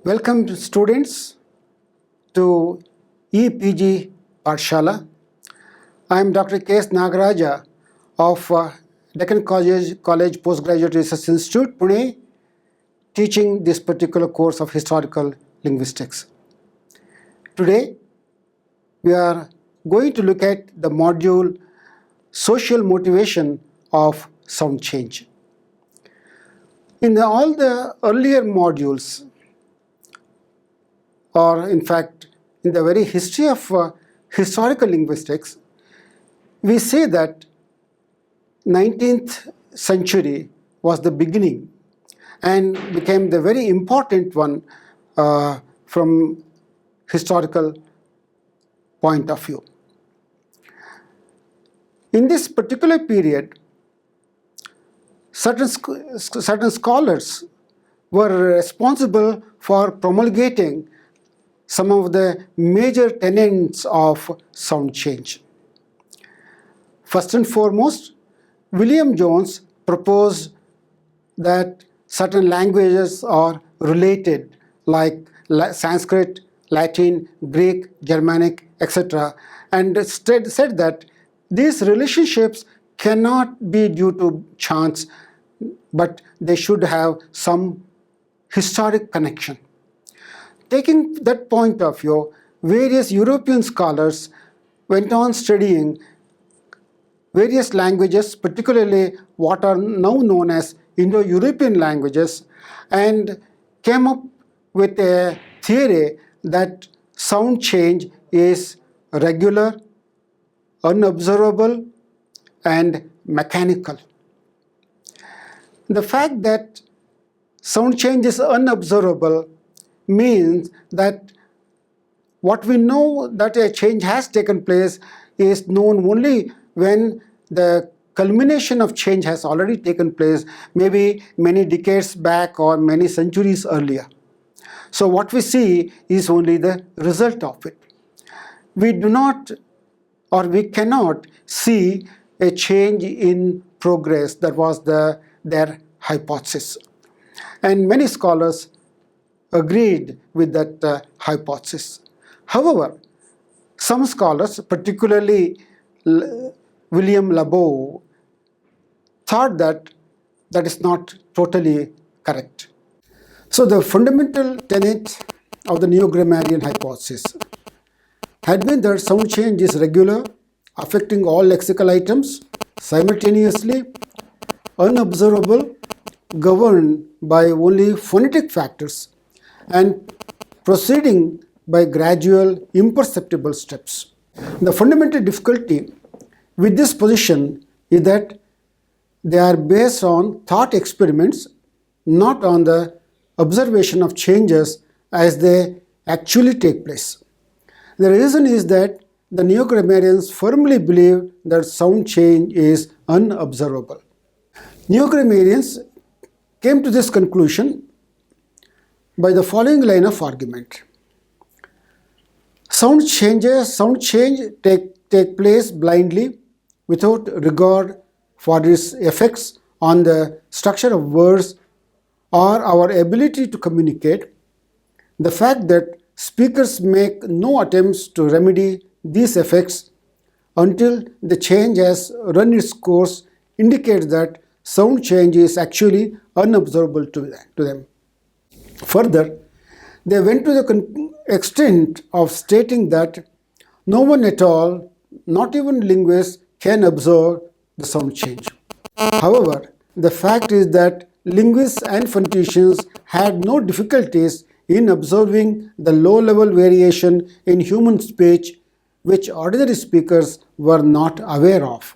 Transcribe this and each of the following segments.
Welcome students to EPG Pathshala. I am Dr. K.S. Nagaraja of Deccan College Postgraduate Research Institute, Pune, teaching this particular course of historical linguistics. Today, we are going to look at the module Social Motivation of Sound Change. In all the earlier modules, or in fact, in the very history of historical linguistics, we say that 19th century was the beginning and became the very important one from historical point of view. In this particular period, certain scholars were responsible for promulgating some of the major tenets of sound change. First and foremost, William Jones proposed that certain languages are related, like Sanskrit, Latin, Greek, Germanic, etc., and said that these relationships cannot be due to chance, but they should have some historic connection. Taking that point of view, various European scholars went on studying various languages, particularly what are now known as Indo-European languages, and came up with a theory that sound change is regular, unobservable, and mechanical. The fact that sound change is unobservable means that what we know that a change has taken place is known only when the culmination of change has already taken place, maybe many decades back or many centuries earlier. So what we see is only the result of it. We do not, or we cannot see a change in progress. That was their hypothesis. And many scholars agreed with that hypothesis. However, some scholars, particularly William Labov, thought that that is not totally correct. So the fundamental tenet of the neo-grammarian hypothesis had been that sound change is regular, affecting all lexical items simultaneously, unobservable, governed by only phonetic factors, and proceeding by gradual, imperceptible steps. The fundamental difficulty with this position is that they are based on thought experiments, not on the observation of changes as they actually take place. The reason is that the neo-grammarians firmly believe that sound change is unobservable. Neo-grammarians came to this conclusion by the following line of argument. Sound change take place blindly without regard for its effects on the structure of words or our ability to communicate. The fact that speakers make no attempts to remedy these effects until the change has run its course indicates that sound change is actually unobservable to them. Further, they went to the extent of stating that no one at all, not even linguists, can observe the sound change. However, the fact is that linguists and phoneticians had no difficulties in observing the low-level variation in human speech which ordinary speakers were not aware of.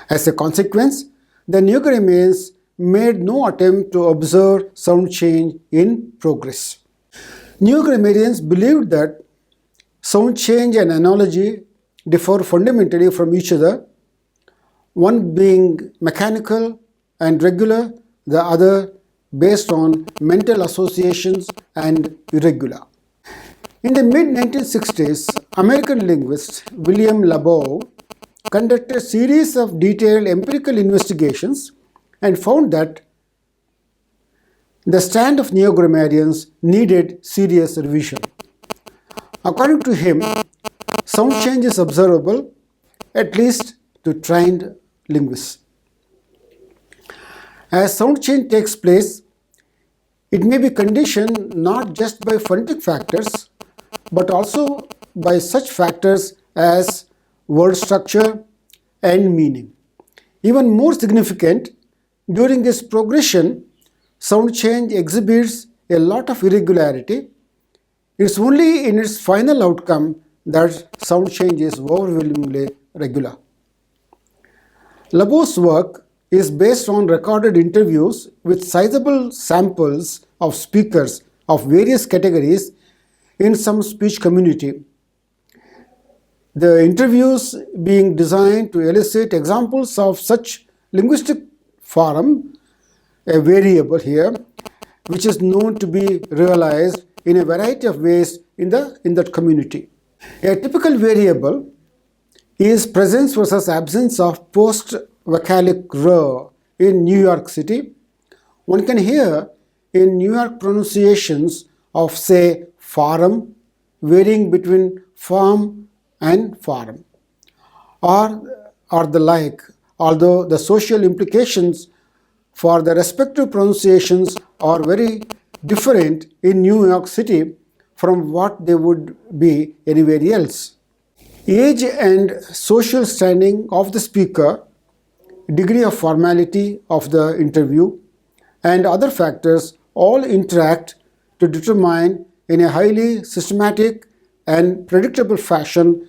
As a consequence, the neo-grammarians made no attempt to observe sound change in progress. Neo-grammarians believed that sound change and analogy differ fundamentally from each other, one being mechanical and regular, the other based on mental associations and irregular. In the mid-1960s, American linguist William Labov conducted a series of detailed empirical investigations and found that The stand of neo-grammarians needed serious revision. According to him, sound change is observable, at least to trained linguists. As sound change takes place, it may be conditioned not just by phonetic factors, but also by such factors as word structure and meaning. Even more significant, during this progression, sound change exhibits a lot of irregularity. It's only in its final outcome that sound change is overwhelmingly regular. Labo's work is based on recorded interviews with sizable samples of speakers of various categories in some speech community. The interviews being designed to elicit examples of such linguistic form, a variable here, which is known to be realized in a variety of ways in that community. A typical variable is presence versus absence of post-vocalic r in New York City. One can hear in New York pronunciations of, say, forum varying between farm and farm, or the like, although the social implications for the respective pronunciations are very different in New York City from what they would be anywhere else. Age and social standing of the speaker, degree of formality of the interview, and other factors all interact to determine in a highly systematic and predictable fashion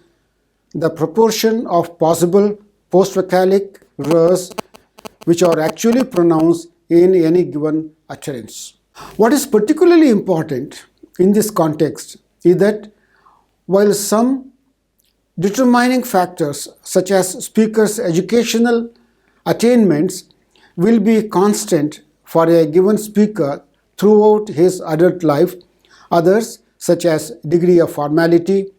the proportion of possible post-vocalic r's which are actually pronounced in any given utterance. What is particularly important in this context is that while some determining factors such as speakers' educational attainments will be constant for a given speaker throughout his adult life, others such as degree of formality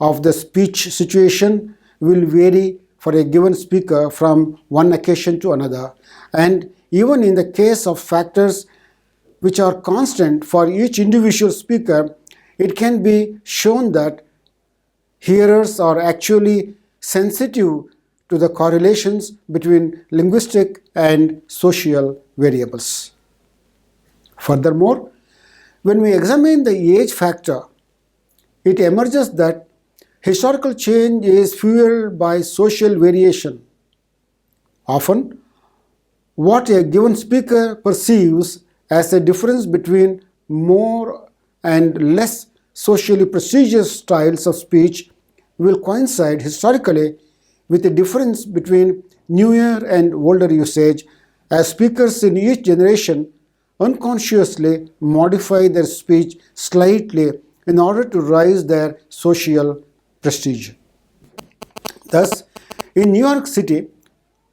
of the speech situation will vary for a given speaker from one occasion to another. And even in the case of factors which are constant for each individual speaker, it can be shown that hearers are actually sensitive to the correlations between linguistic and social variables. Furthermore, when we examine the age factor, it emerges that historical change is fueled by social variation. Often, what a given speaker perceives as a difference between more and less socially prestigious styles of speech will coincide historically with a difference between newer and older usage, as speakers in each generation unconsciously modify their speech slightly in order to raise their social prestige. Thus, in New York City,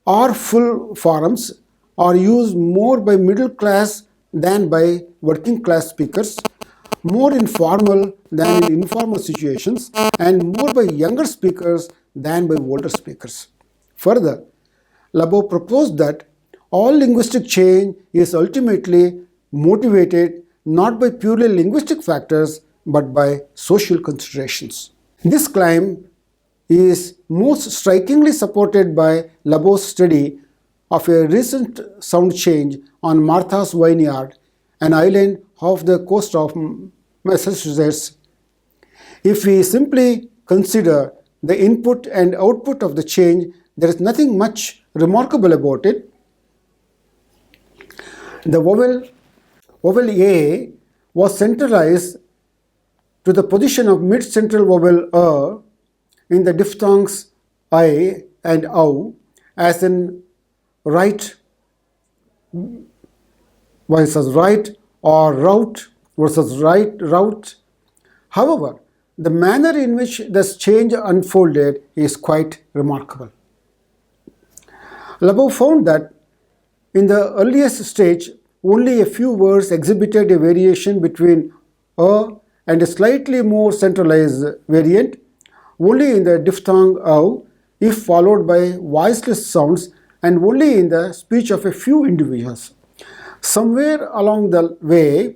our full forms are used more by middle class than by working class speakers, more in formal than in informal situations, and more by younger speakers than by older speakers. Further, Labo proposed that all linguistic change is ultimately motivated not by purely linguistic factors but by social considerations. This claim is most strikingly supported by Labo's study of a recent sound change on Martha's Vineyard, an island off the coast of Massachusetts. If we simply consider the input and output of the change, there is nothing much remarkable about it. The vowel A was centralized to the position of mid-central vowel in the diphthongs I and OU, as in right versus right or route versus route. However, the manner in which this change unfolded is quite remarkable. Labo found that in the earliest stage, only a few words exhibited a variation between and a slightly more centralized variant, only in the diphthong OU if followed by voiceless sounds, and only in the speech of a few individuals. Somewhere along the way,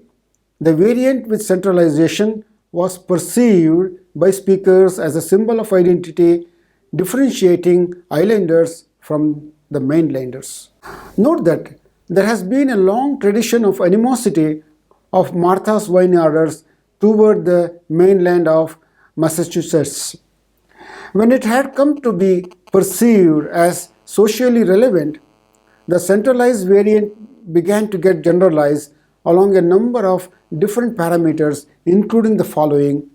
the variant with centralization was perceived by speakers as a symbol of identity, differentiating islanders from the mainlanders. Note that there has been a long tradition of animosity of Martha's Vineyarders toward the mainland of Massachusetts. When it had come to be perceived as socially relevant, the centralized variant began to get generalized along a number of different parameters, including the following.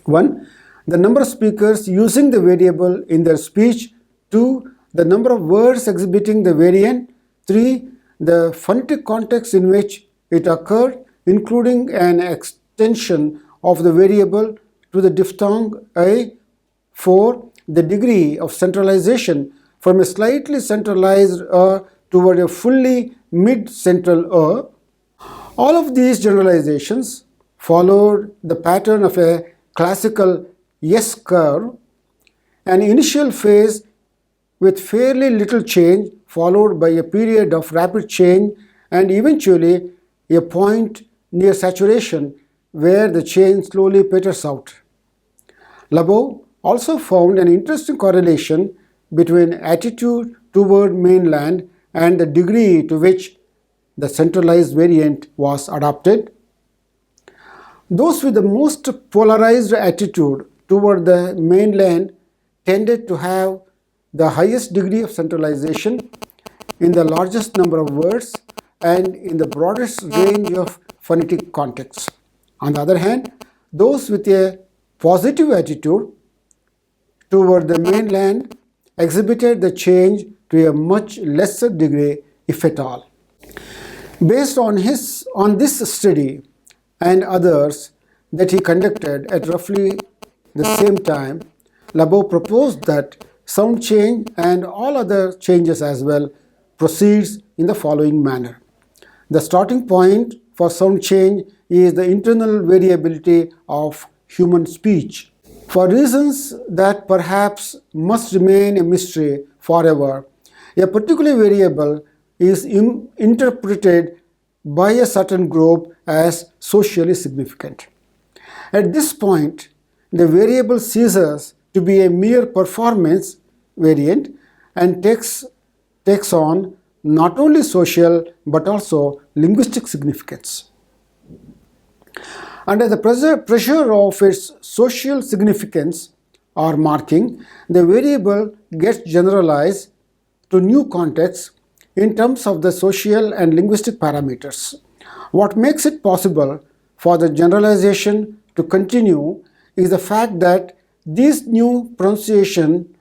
1. The number of speakers using the variable in their speech. 2. The number of words exhibiting the variant. 3. The phonetic context in which it occurred, including an extension of the variable to the diphthong a. 4. The degree of centralization from a slightly centralized toward a fully mid-central All of these generalizations followed the pattern of a classical S curve, an initial phase with fairly little change, followed by a period of rapid change, and eventually a point near saturation where the change slowly peters out. Labov also found an interesting correlation between attitude toward mainland and the degree to which the centralized variant was adopted. Those with the most polarized attitude toward the mainland tended to have the highest degree of centralization in the largest number of words and in the broadest range of phonetic contexts. On the other hand, those with a positive attitude toward the mainland exhibited the change to a much lesser degree, if at all. Based on this study and others that he conducted at roughly the same time, Labov proposed that sound change and all other changes as well proceeds in the following manner. The starting point for sound change is the internal variability of human speech. For reasons that perhaps must remain a mystery forever, a particular variable is interpreted by a certain group as socially significant. At this point, the variable ceases to be a mere performance variant and takes on not only social but also linguistic significance. Under the pressure of its social significance or marking, the variable gets generalized to new contexts in terms of the social and linguistic parameters. What makes it possible for the generalization to continue is the fact that this new pronunciation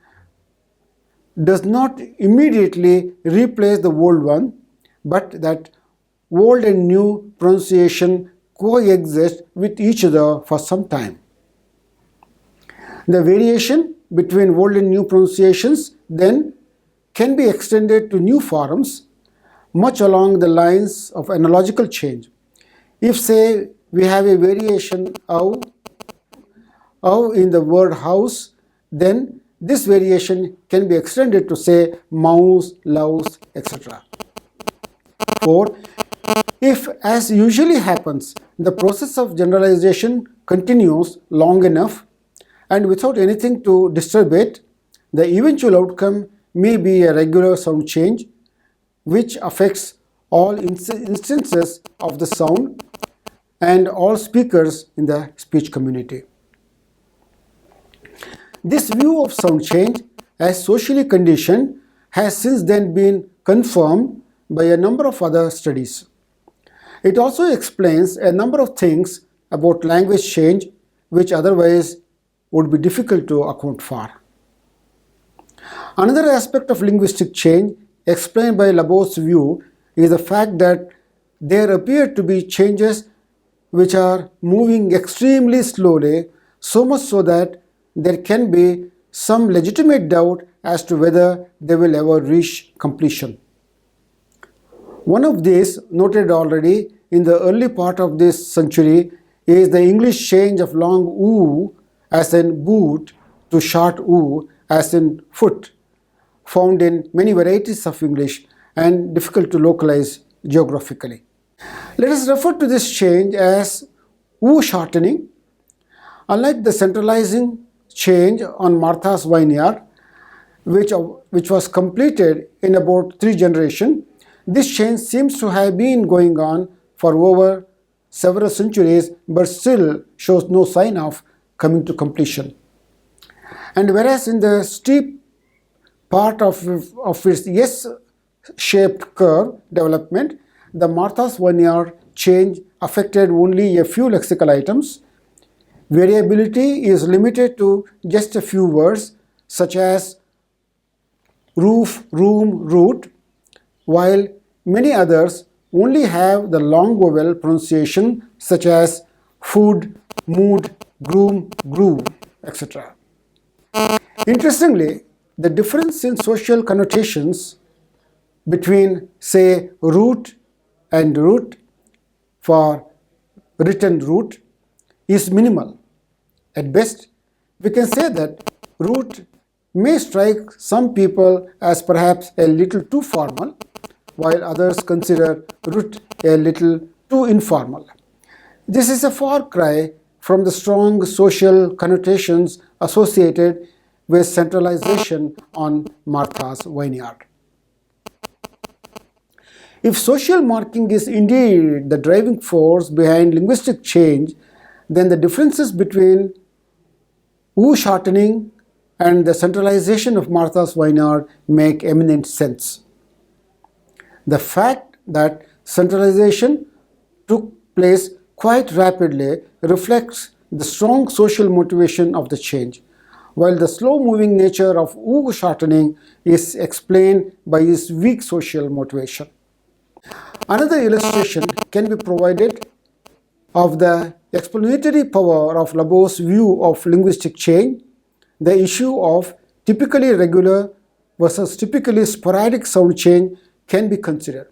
does not immediately replace the old one, but that old and new pronunciation coexist with each other for some time. The variation between old and new pronunciations then can be extended to new forms, much along the lines of analogical change. If, say, we have a variation of in the word house, then this variation can be extended to, say, mouse, louse, etc. 4. If, as usually happens, the process of generalization continues long enough and without anything to disturb it, the eventual outcome may be a regular sound change which affects all instances of the sound and all speakers in the speech community. This view of sound change as socially conditioned has since then been confirmed by a number of other studies. It also explains a number of things about language change which otherwise would be difficult to account for. Another aspect of linguistic change explained by Labov's view is the fact that there appear to be changes which are moving extremely slowly, so much so that there can be some legitimate doubt as to whether they will ever reach completion. One of these, noted already in the early part of this century, is the English change of long oo as in boot to short oo as in foot, found in many varieties of English and difficult to localize geographically. Let us refer to this change as U shortening. Unlike the centralizing change on Martha's Vineyard, which was completed in about 3 generations, this change seems to have been going on for over several centuries but still shows no sign of coming to completion. And whereas in the steep part of its S-shaped curve development, the Martha's Vineyard change affected only a few lexical items. Variability is limited to just a few words such as roof, room, root, while many others only have the long vowel pronunciation such as food, mood, groom, groove, etc. Interestingly, the difference in social connotations between, say, root and root for written root is minimal. At best, we can say that root may strike some people as perhaps a little too formal, while others consider root a little too informal. This is a far cry from the strong social connotations associated with centralization on Martha's Vineyard. If social marking is indeed the driving force behind linguistic change, then the differences between U shortening and the centralization of Martha's Vineyard make eminent sense. The fact that centralization took place quite rapidly reflects the strong social motivation of the change, while the slow-moving nature of U shortening is explained by its weak social motivation. Another illustration can be provided of the explanatory power of Labo's view of linguistic change. The issue of typically regular versus typically sporadic sound change can be considered.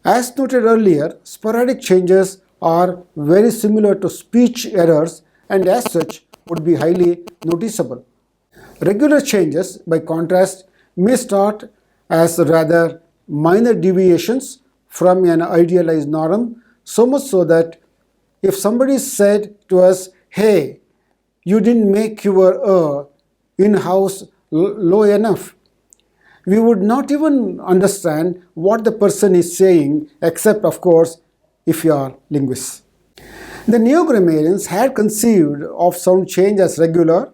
As noted earlier, sporadic changes are very similar to speech errors and as such would be highly noticeable. Regular changes, by contrast, may start as rather minor deviations from an idealized norm, so much so that if somebody said to us, "Hey, you didn't make your in-house low enough," we would not even understand what the person is saying, except, of course, if you are linguists. The neo-grammarians had conceived of sound change as regular,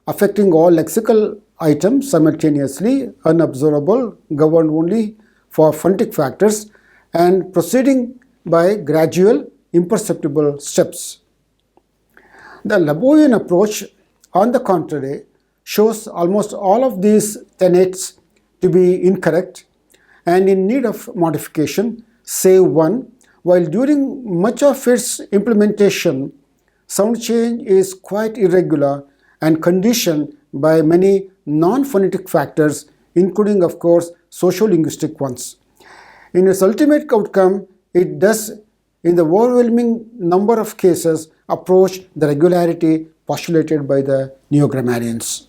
affecting all lexical items simultaneously, unobservable, governed only for phonetic factors, and proceeding by gradual, imperceptible steps. The Laboian approach, on the contrary, shows almost all of these tenets to be incorrect and in need of modification, save one. While during much of its implementation, sound change is quite irregular and conditioned by many non-phonetic factors, including, of course, socio-linguistic ones. In its ultimate outcome, it does, in the overwhelming number of cases, approach the regularity postulated by the neo-grammarians.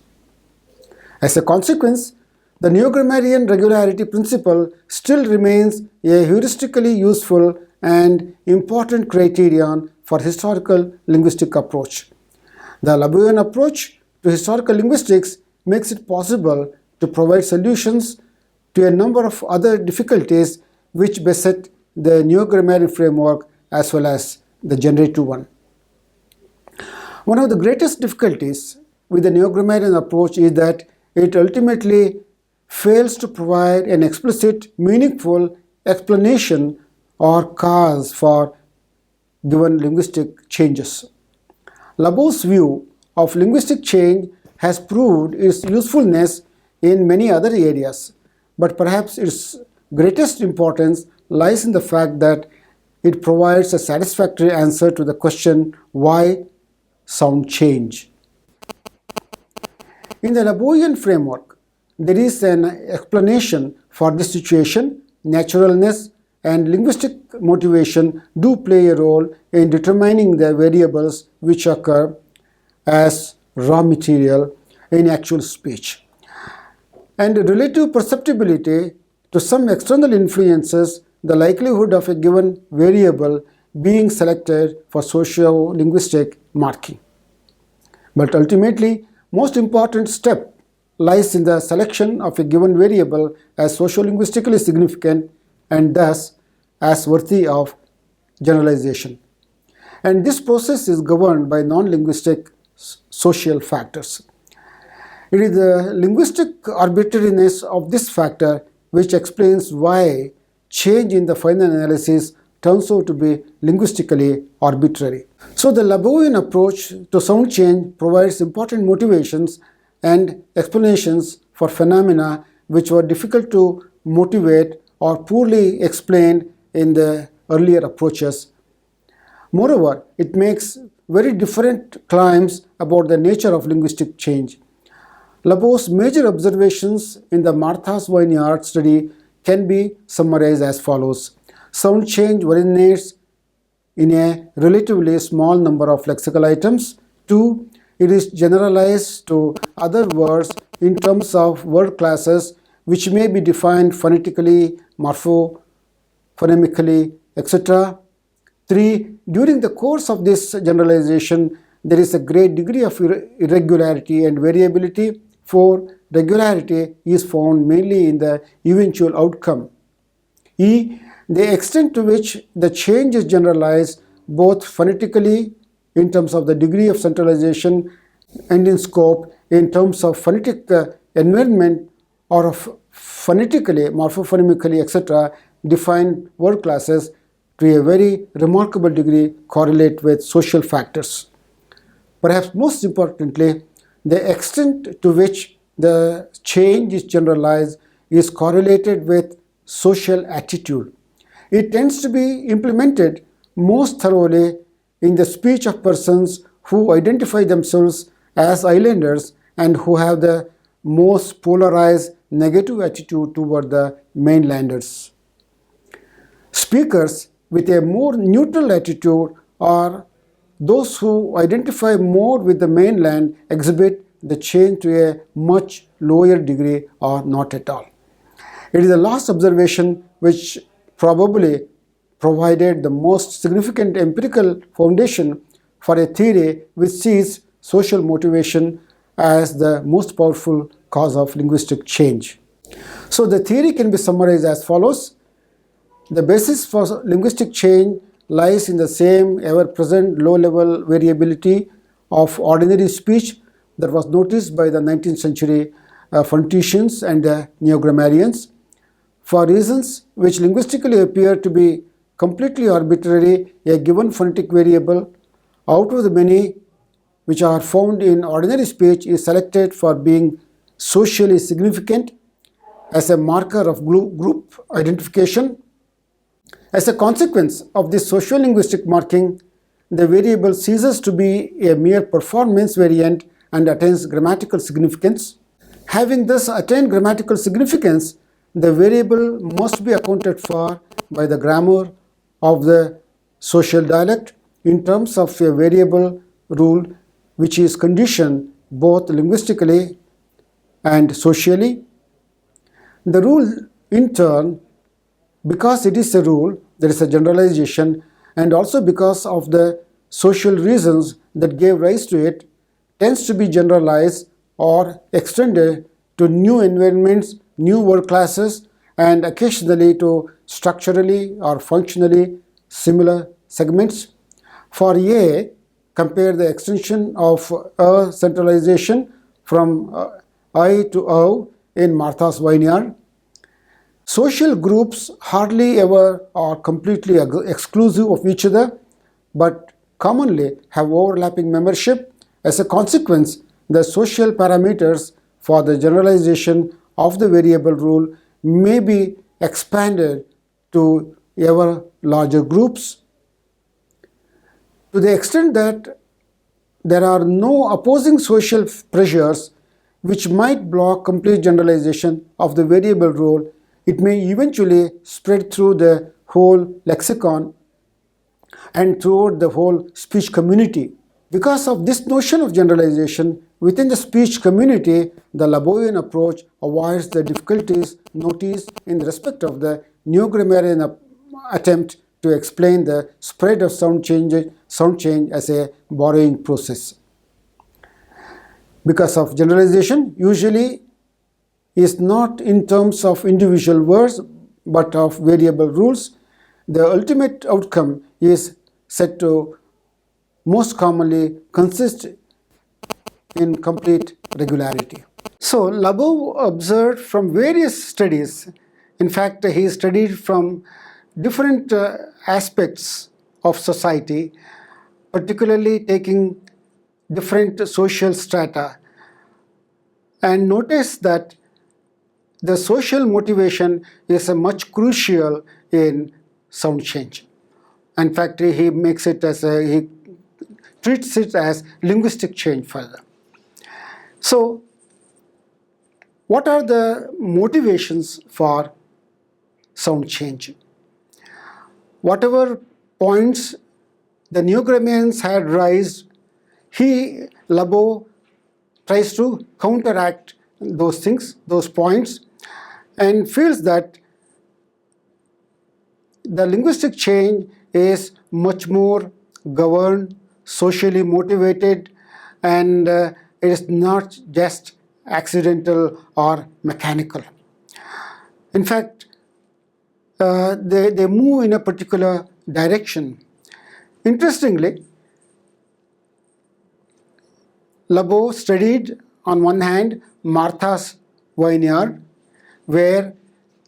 As a consequence, the neo-grammarian regularity principle still remains a heuristically useful and important criterion for historical linguistic approach. The Laboian approach to historical linguistics makes it possible to provide solutions to a number of other difficulties which beset the neo-grammarian framework as well as the generative one. One of the greatest difficulties with the neo-grammarian approach is that it ultimately fails to provide an explicit, meaningful explanation or cause for given linguistic changes. Labo's view of linguistic change has proved its usefulness in many other areas, but perhaps its greatest importance lies in the fact that it provides a satisfactory answer to the question, why sound change? In the Laboian framework, there is an explanation for this situation. Naturalness and linguistic motivation do play a role in determining the variables which occur as raw material in actual speech. And relative perceptibility to some external influences the likelihood of a given variable being selected for socio-linguistic marking. But ultimately, most important step lies in the selection of a given variable as socio-linguistically significant and thus as worthy of generalization. And this process is governed by non-linguistic social factors. It is the linguistic arbitrariness of this factor which explains why change in the final analysis turns out to be linguistically arbitrary. So the Labovian approach to sound change provides important motivations and explanations for phenomena which were difficult to motivate or poorly explained in the earlier approaches. Moreover, it makes very different claims about the nature of linguistic change. Labo's major observations in the Martha's Vineyard study can be summarized as follows. Sound change originates in a relatively small number of lexical items. 2. It is generalized to other words in terms of word classes which may be defined phonetically, morphophonемically, etc. 3. During the course of this generalization, there is a great degree of irregularity and variability. 4. Regularity is found mainly in the eventual outcome. E. The extent to which the change is generalized both phonetically in terms of the degree of centralization and in scope in terms of phonetic environment or of phonetically, morphophonемically, etc. defined word classes to a very remarkable degree correlate with social factors. Perhaps most importantly, the extent to which the change is generalized is correlated with social attitude. It tends to be implemented most thoroughly in the speech of persons who identify themselves as islanders and who have the most polarized negative attitude toward the mainlanders. Speakers with a more neutral attitude or those who identify more with the mainland exhibit the change to a much lower degree or not at all. It is the last observation which probably provided the most significant empirical foundation for a theory which sees social motivation as the most powerful cause of linguistic change. So the theory can be summarized as follows. The basis for linguistic change lies in the same ever-present low-level variability of ordinary speech that was noticed by the 19th century phoneticians and neo-grammarians. For reasons which linguistically appear to be completely arbitrary, a given phonetic variable out of the many which are found in ordinary speech is selected for being socially significant as a marker of group identification. As a consequence of this sociolinguistic marking, the variable ceases to be a mere performance variant and attains grammatical significance. Having thus attained grammatical significance, the variable must be accounted for by the grammar of the social dialect in terms of a variable rule which is conditioned both linguistically and socially. The rule, in turn, because it is a rule, there is a generalization, and also because of the social reasons that gave rise to it, tends to be generalized or extended to new environments, new word classes, and occasionally to structurally or functionally similar segments. For A, compare the extension of a centralization from I to O in Martha's Vineyard. Social groups hardly ever are completely exclusive of each other, but commonly have overlapping membership. As a consequence, the social parameters for the generalization of the variable rule may be expanded to ever larger groups. To the extent that there are no opposing social pressures which might block complete generalization of the variable rule, it may eventually spread through the whole lexicon and throughout the whole speech community. Because of this notion of generalization within the speech community, the Labovian approach avoids the difficulties noticed in respect of the neo-grammarian attempt to explain the spread of sound change as a borrowing process. Because of generalization usually is not in terms of individual words but of variable rules, the ultimate outcome is said to most commonly consist in complete regularity. So Labov observed from various studies. In fact, he studied from different aspects of society, particularly taking different social strata, and noticed that the social motivation is much crucial in sound change. In fact, he makes it as he treats it as linguistic change further. So, what are the motivations for sound change? Whatever points the Neogrammians had raised, Labov tries to counteract those things, those points, and feels that the linguistic change is much more governed, socially motivated, and it is not just accidental or mechanical. In fact, they move in a particular direction. Interestingly, Labov studied, on one hand, Martha's vineyard, where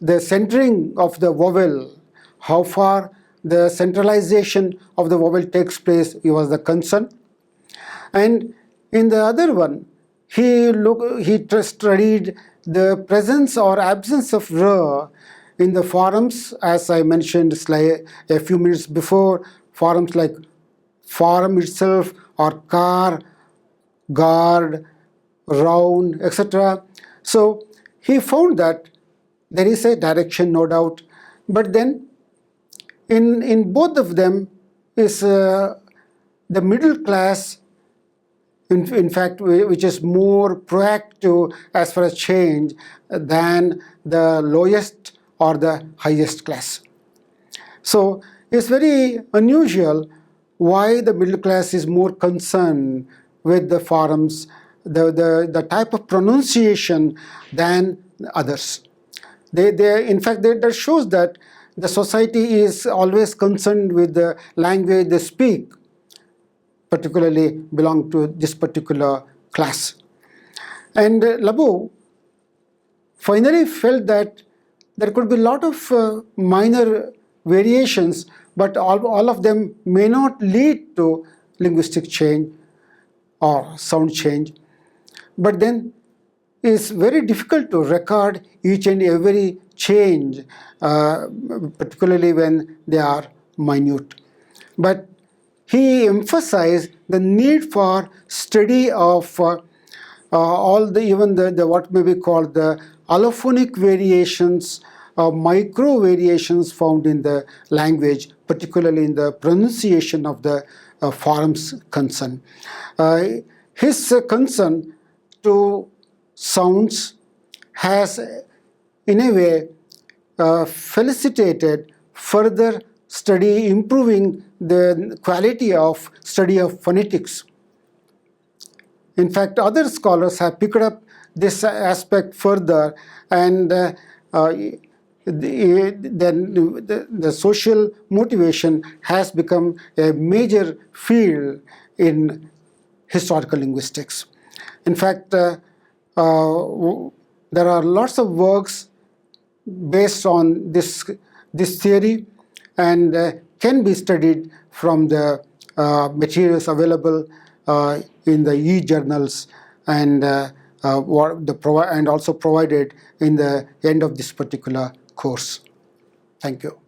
the centering of the vowel, how far the centralization of the vowel takes place, was the concern. And in the other one, he studied the presence or absence of r in the forms, as I mentioned a few minutes before, forms like farm itself or car, guard, round, etc. So he found that there is a direction, no doubt, but then in both of them is the middle class, in fact, which is more proactive as far as change than the lowest or the highest class. So it's very unusual why the middle class is more concerned with the forms, the type of pronunciation than others. In fact, that shows that the society is always concerned with the language they speak, particularly belong to this particular class. And Labov finally felt that there could be a lot of minor variations, but all of them may not lead to linguistic change or sound change. But then it's very difficult to record each and every change, particularly when they are minute. But he emphasized the need for study of even the what may be called the allophonic variations, micro variations found in the language, particularly in the pronunciation of the forms concerned. His concern to sounds has, in a way, felicitated further study, improving the quality of study of phonetics. In fact, other scholars have picked up this aspect further, and then the social motivation has become a major field in historical linguistics. In fact, there are lots of works based on this theory, and can be studied from the materials available in the e-journals and and also provided in the end of this particular course. Thank you.